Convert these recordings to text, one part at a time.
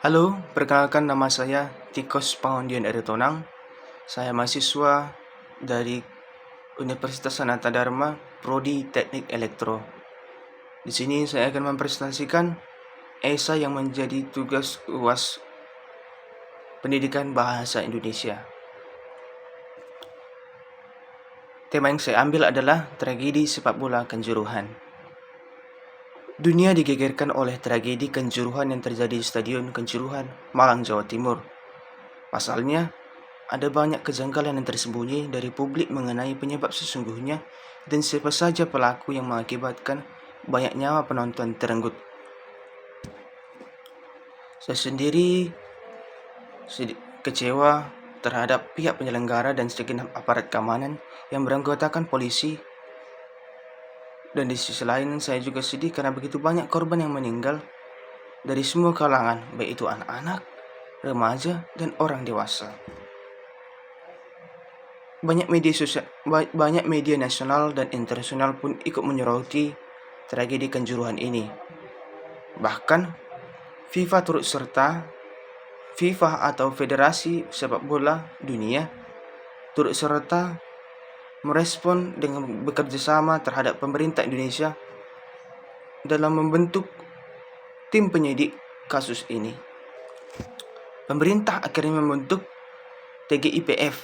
Halo, perkenalkan nama saya Tikos Pangondian Eritonang. Saya mahasiswa dari Universitas Sanata Dharma, Prodi Teknik Elektro. Di sini saya akan mempresentasikan esai yang menjadi tugas UAS Pendidikan Bahasa Indonesia. Tema yang saya ambil adalah tragedi sepak bola Kanjuruhan. Dunia digegerkan oleh tragedi Kanjuruhan yang terjadi di Stadion Kanjuruhan, Malang, Jawa Timur. Pasalnya, ada banyak kejanggalan yang tersembunyi dari publik mengenai penyebab sesungguhnya dan siapa saja pelaku yang mengakibatkan banyak nyawa penonton terenggut. Saya sendiri kecewa terhadap pihak penyelenggara dan segenap aparat keamanan yang beranggotakan polisi. Dan di sisi lain saya juga sedih karena begitu banyak korban yang meninggal dari semua kalangan, baik itu anak-anak, remaja, dan orang dewasa. Banyak media nasional dan internasional pun ikut menyoroti tragedi Kanjuruhan ini. Bahkan FIFA atau Federasi Sepak Bola Dunia turut serta merespon dengan bekerja sama terhadap pemerintah Indonesia dalam membentuk tim penyidik kasus ini. Pemerintah akhirnya membentuk TGIPF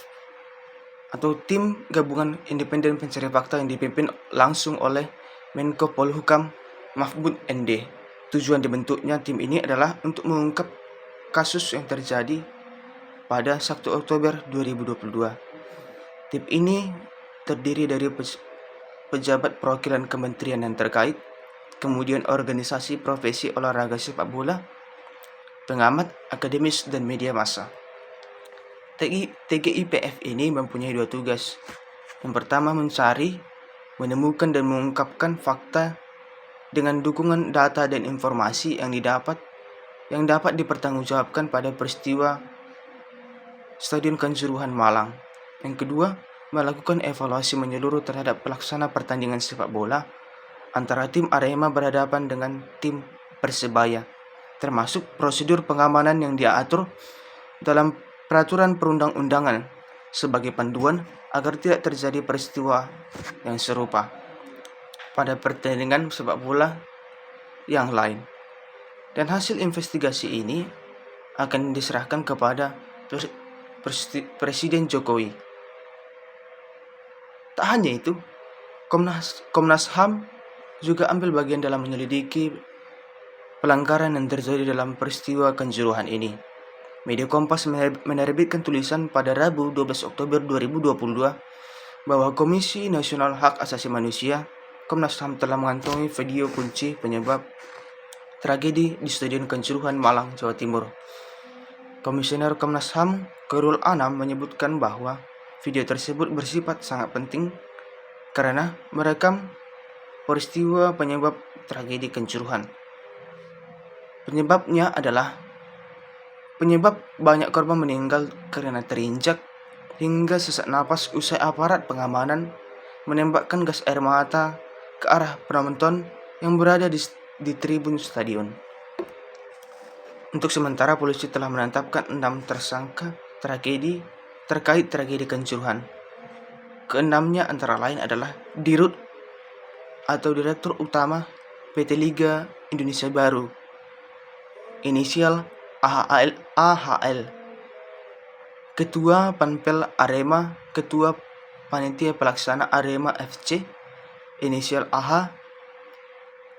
atau Tim Gabungan Independen Pencari Fakta yang dipimpin langsung oleh Menko Polhukam Mahfud MD. Tujuan dibentuknya tim ini adalah untuk mengungkap kasus yang terjadi pada 1 Oktober 2022. Tim ini terdiri dari pejabat perwakilan kementerian yang terkait, kemudian organisasi profesi olahraga sepak bola, pengamat, akademis, dan media massa. TGIPF ini mempunyai dua tugas. Yang pertama, mencari, menemukan, dan mengungkapkan fakta dengan dukungan data dan informasi yang dapat dipertanggungjawabkan pada peristiwa Stadion Kanjuruhan Malang. Yang kedua, melakukan evaluasi menyeluruh terhadap pelaksana pertandingan sepak bola antara tim Arema berhadapan dengan tim Persebaya, termasuk prosedur pengamanan yang diatur dalam peraturan perundang-undangan sebagai panduan agar tidak terjadi peristiwa yang serupa pada pertandingan sepak bola yang lain. Dan hasil investigasi ini akan diserahkan kepada Presiden Jokowi. Tak hanya itu, Komnas HAM juga ambil bagian dalam menyelidiki pelanggaran yang terjadi dalam peristiwa Kanjuruhan ini. Media Kompas menerbitkan tulisan pada Rabu 12 Oktober 2022 bahwa Komisi Nasional Hak Asasi Manusia Komnas HAM telah mengantongi video kunci penyebab tragedi di Stadion Kanjuruhan Malang, Jawa Timur. Komisioner Komnas HAM Khairul Anam menyebutkan bahwa video tersebut bersifat sangat penting karena merekam peristiwa penyebab tragedi Kanjuruhan. Penyebab banyak korban meninggal karena terinjak hingga sesak napas usai aparat pengamanan menembakkan gas air mata ke arah penonton yang berada di tribun stadion. Untuk sementara, polisi telah menetapkan 6 tersangka terkait tragedi Kanjuruhan. Keenamnya antara lain adalah Dirut atau Direktur Utama PT Liga Indonesia Baru, inisial AHL, Ketua Panpel Arema, Ketua Panitia Pelaksana Arema FC, inisial AH,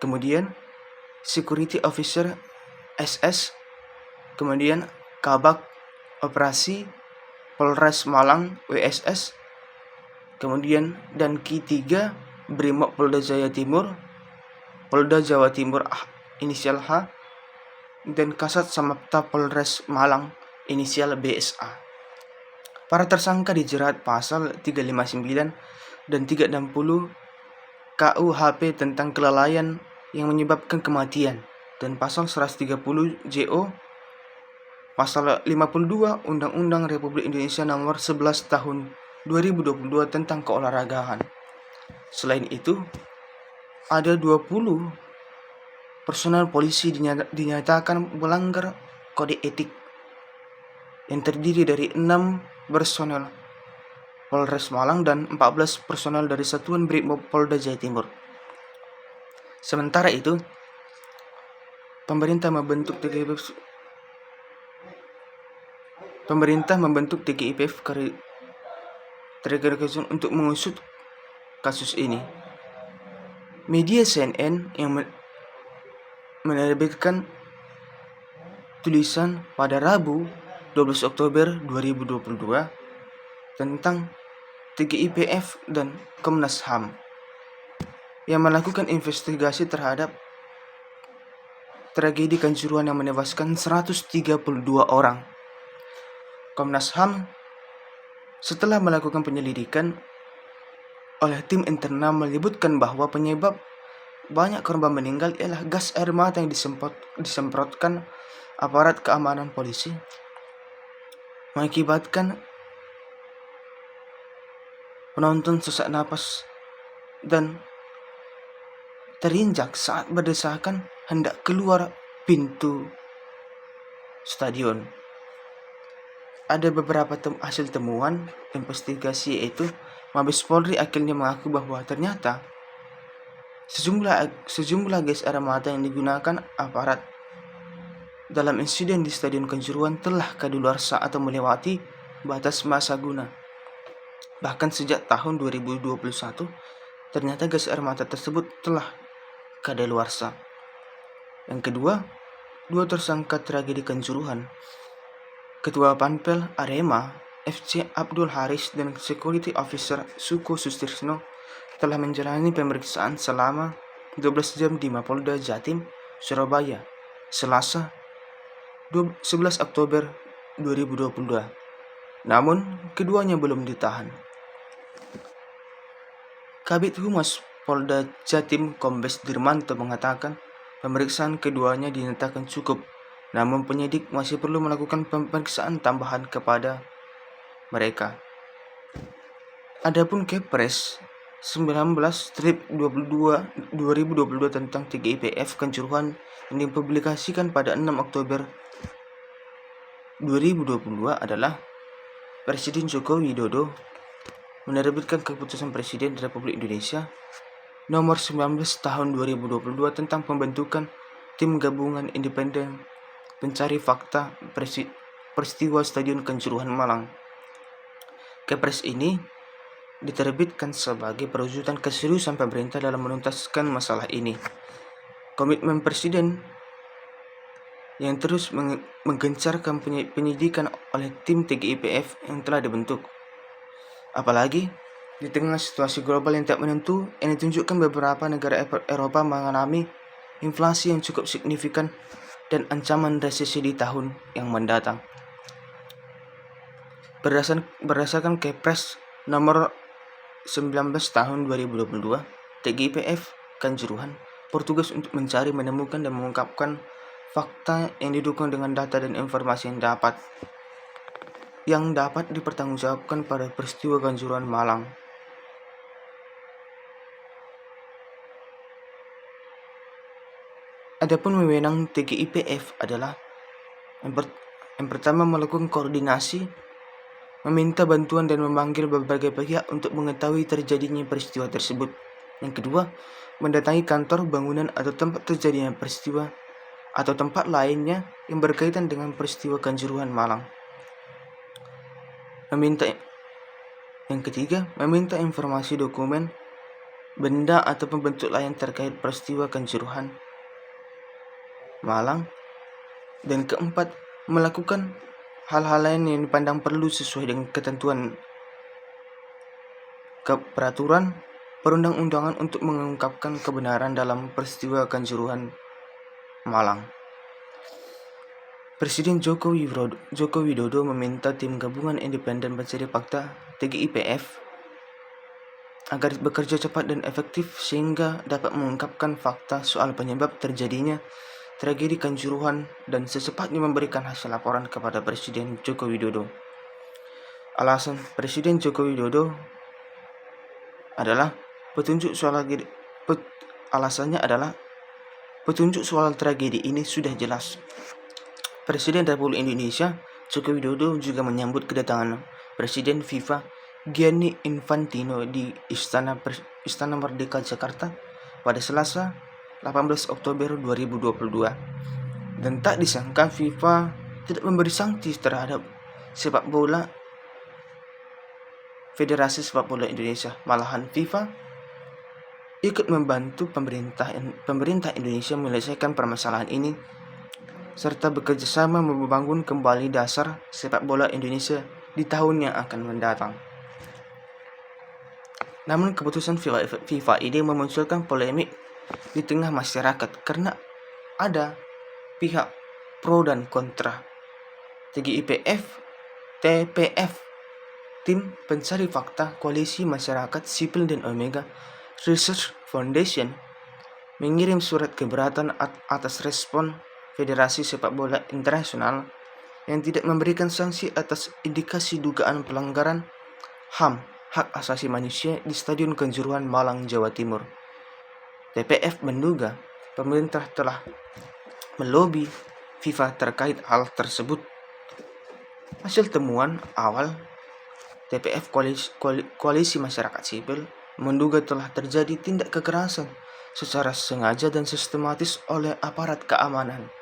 kemudian Security Officer SS, kemudian Kabak Operasi Polres Malang WSS, kemudian dan Ki-3 Brimob Polda Jawa Timur inisial H, dan Kasat Samapta Polres Malang inisial BSA. Para tersangka dijerat pasal 359 dan 360 KUHP tentang kelalaian yang menyebabkan kematian dan pasal 130 JO pasal 52 Undang-Undang Republik Indonesia Nomor 11 Tahun 2022 tentang keolahragaan. Selain itu, ada 20 personel polisi dinyatakan melanggar kode etik yang terdiri dari 6 personel Polres Malang dan 14 personel dari Satuan Brimob Polda Jawa Timur. Sementara itu, pemerintah membentuk TGIPF untuk mengusut kasus ini. Media CNN yang menerbitkan tulisan pada Rabu 12 Oktober 2022 tentang TGIPF dan Komnas HAM yang melakukan investigasi terhadap tragedi Kanjuruhan yang menewaskan 132 orang. Komnas HAM setelah melakukan penyelidikan oleh tim internal menyebutkan bahwa penyebab banyak korban meninggal ialah gas air mata yang disemprotkan aparat keamanan polisi, mengakibatkan penonton sesak napas dan terinjak saat berdesakan hendak keluar pintu stadion. Ada beberapa hasil temuan investigasi, yaitu Mabes Polri akhirnya mengaku bahwa ternyata sejumlah gas air mata yang digunakan aparat dalam insiden di Stadion Kanjuruhan telah kadaluarsa atau melewati batas masa guna. Bahkan sejak tahun 2021, ternyata gas air mata tersebut telah kadaluarsa. Yang kedua, 2 tersangka tragedi Kanjuruhan, Ketua Panpel Arema FC Abdul Haris dan Security Officer Suko Sustirno telah menjalani pemeriksaan selama 12 jam di Mapolda Jatim, Surabaya, Selasa 11 Oktober 2022. Namun, keduanya belum ditahan. Kabid Humas Polda Jatim Kombes Dirmanto mengatakan pemeriksaan keduanya dinyatakan cukup, namun penyidik masih perlu melakukan pemeriksaan tambahan kepada mereka. Adapun Kepres 19/2022 tentang TGIPF Kanjuruhan yang dipublikasikan pada 6 Oktober 2022 adalah Presiden Joko Widodo menerbitkan Keputusan Presiden Republik Indonesia Nomor 19 Tahun 2022 tentang pembentukan Tim Gabungan Independen Pencari Fakta Peristiwa Stadion Kanjuruhan Malang. Kepres ini diterbitkan sebagai perwujudan keseriusan pemerintah dalam menuntaskan masalah ini. Komitmen Presiden yang terus menggencarkan penyidikan oleh tim TGIPF yang telah dibentuk. Apalagi di tengah situasi global yang tak menentu yang ditunjukkan beberapa negara Eropa mengalami inflasi yang cukup signifikan dan ancaman resesi di tahun yang mendatang. Berdasarkan Kepres nomor 19 tahun 2022, TGIPF Kanjuruhan bertugas untuk mencari, menemukan, dan mengungkapkan fakta yang didukung dengan data dan informasi yang dapat dipertanggungjawabkan pada peristiwa Kanjuruhan Malang. Adapun wewenang TGIPF adalah yang pertama melakukan koordinasi, meminta bantuan dan memanggil berbagai pihak untuk mengetahui terjadinya peristiwa tersebut. Yang kedua, mendatangi kantor, bangunan atau tempat terjadinya peristiwa atau tempat lainnya yang berkaitan dengan peristiwa Kanjuruhan Malang. Yang ketiga, meminta informasi dokumen, benda atau pembentuk lain terkait peristiwa Kanjuruhan Malang. Dan keempat, melakukan hal-hal lain yang dipandang perlu sesuai dengan ketentuan peraturan perundang-undangan untuk mengungkapkan kebenaran dalam peristiwa Kanjuruhan Malang. Presiden Joko Widodo meminta tim gabungan independen pencari fakta TGIPF agar bekerja cepat dan efektif sehingga dapat mengungkapkan fakta soal penyebab terjadinya tragedi Kanjuruhan dan secepatnya memberikan hasil laporan kepada Presiden Joko Widodo. Alasan Presiden Joko Widodo adalah petunjuk soal tragedi ini sudah jelas. Presiden Republik Indonesia Joko Widodo juga menyambut kedatangan Presiden FIFA Gianni Infantino di Istana Merdeka Jakarta pada Selasa 18 Oktober 2022. Dan tak disangka FIFA tidak memberi sanksi terhadap sepak bola Federasi Sepak Bola Indonesia. Malahan FIFA ikut membantu pemerintah Indonesia menyelesaikan permasalahan ini serta bekerja sama membangun kembali dasar sepak bola Indonesia di tahun yang akan mendatang. Namun keputusan FIFA ini memunculkan polemik di tengah masyarakat karena ada pihak pro dan kontra. TPF, Tim Pencari Fakta Koalisi Masyarakat Sipil dan Omega Research Foundation, mengirim surat keberatan atas respon Federasi Sepak Bola Internasional yang tidak memberikan sanksi atas indikasi dugaan pelanggaran HAM (Hak Asasi Manusia) di Stadion Kanjuruhan, Malang, Jawa Timur. TPF menduga pemerintah telah melobi FIFA terkait hal tersebut. Hasil temuan awal TPF Koalisi Masyarakat Sipil menduga telah terjadi tindak kekerasan secara sengaja dan sistematis oleh aparat keamanan.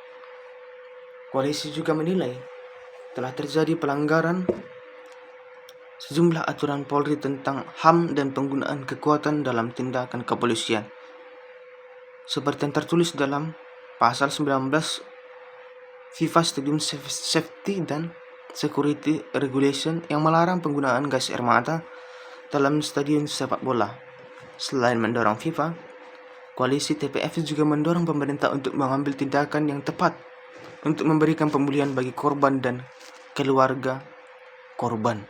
Koalisi juga menilai telah terjadi pelanggaran sejumlah aturan Polri tentang HAM dan penggunaan kekuatan dalam tindakan kepolisian, seperti yang tertulis dalam Pasal 19 FIFA Stadium Safety dan Security Regulation yang melarang penggunaan gas air mata dalam stadion sepak bola. Selain mendorong FIFA, koalisi TPF juga mendorong pemerintah untuk mengambil tindakan yang tepat untuk memberikan pemulihan bagi korban dan keluarga korban,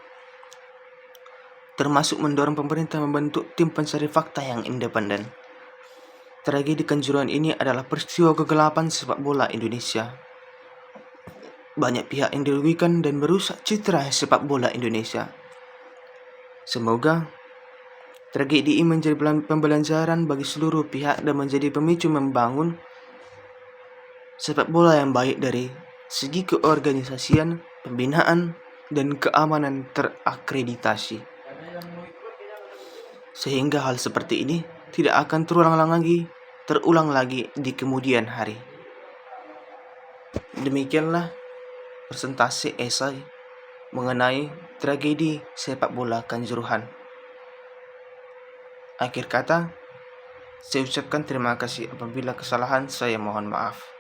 termasuk mendorong pemerintah membentuk tim pencari fakta yang independen. Tragedi Kanjuruhan ini adalah peristiwa kegelapan sepak bola Indonesia. Banyak pihak yang dirugikan dan merusak citra sepak bola Indonesia. Semoga tragedi ini menjadi pembelajaran bagi seluruh pihak dan menjadi pemicu membangun sepak bola yang baik dari segi keorganisasian, pembinaan, dan keamanan terakreditasi. Sehingga hal seperti ini tidak akan terulang lagi di kemudian hari. Demikianlah presentasi esai mengenai tragedi sepak bola Kanjuruhan. Akhir kata, saya ucapkan terima kasih. Apabila kesalahan, saya mohon maaf.